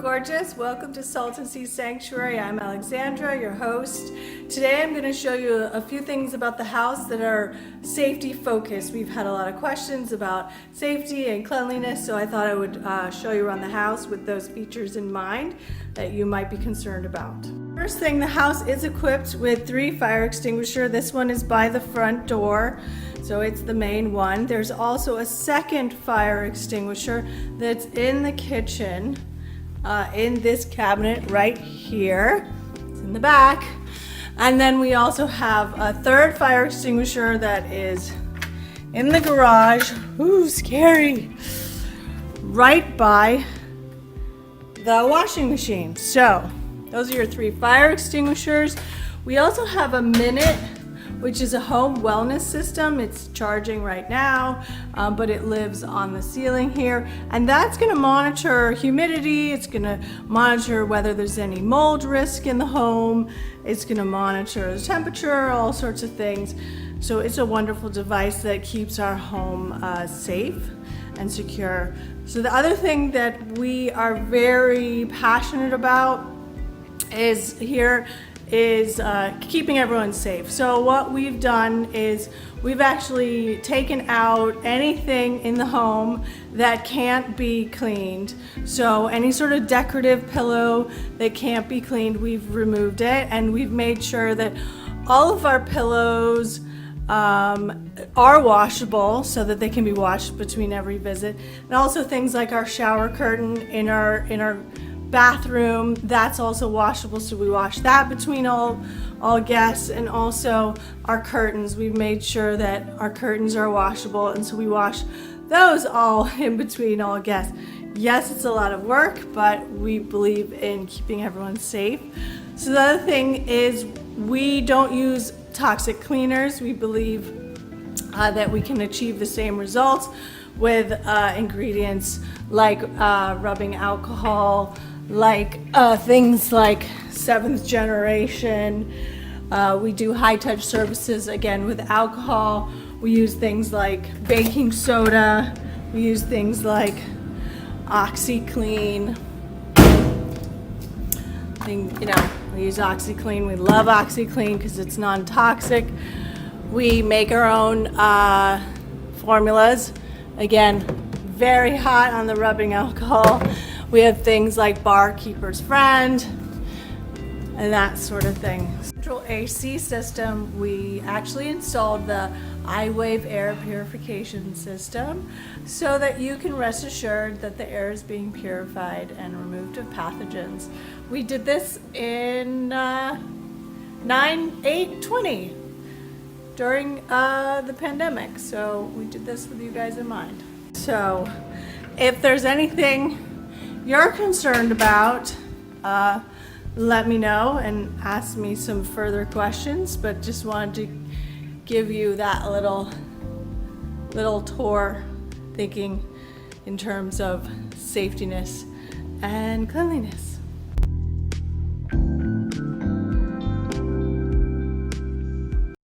gorgeous. Welcome to Salton Sea Sanctuary. I'm Alexandra, your host. Today I'm going to show you a few things about the house that are safety focused. We've had a lot of questions about safety and cleanliness, so I thought I would show you around the house with those features in mind that you might be concerned about. First thing, the house is equipped with 3 fire extinguishers. This one is by the front door, so it's the main one. There's also a second fire extinguisher that's in the kitchen, in this cabinet right here. It's in the back. And then we also have a third fire extinguisher that is in the garage. Ooh, scary. Right by the washing machine. So those are your 3 fire extinguishers. We also have a Minute, which is a home wellness system. It's charging right now, but it lives on the ceiling here. And that's gonna monitor humidity. It's gonna monitor whether there's any mold risk in the home. It's gonna monitor the temperature, all sorts of things. So it's a wonderful device that keeps our home safe and secure. So the other thing that we are very passionate about is keeping everyone safe. So what we've done is we've actually taken out anything in the home that can't be cleaned. So any sort of decorative pillow that can't be cleaned, we've removed it, and we've made sure that all of our pillows are washable so that they can be washed between every visit. And also things like our shower curtain in our bathroom, that's also washable, so we wash that between all guests. And also our curtains, we've made sure that our curtains are washable, and so we wash those all in between all guests. Yes, it's a lot of work, but we believe in keeping everyone safe. So the other thing is we don't use toxic cleaners. We believe that we can achieve the same results with ingredients like rubbing alcohol, like things like 7th generation. We do high touch services again with alcohol. We use things like baking soda. We use things like OxyClean. We use OxyClean. We love OxyClean because it's non-toxic. We make our own formulas. Again, very hot on the rubbing alcohol. We have things like Barkeeper's Friend and that sort of thing. Central AC system, we actually installed the Iwave air purification system so that you can rest assured that the air is being purified and removed of pathogens. We did this in 9/8/20 during the pandemic, so we did this with you guys in mind. So if there's anything you're concerned about, let me know and ask me some further questions, but just wanted to give you that little tour, thinking in terms of safetiness and cleanliness.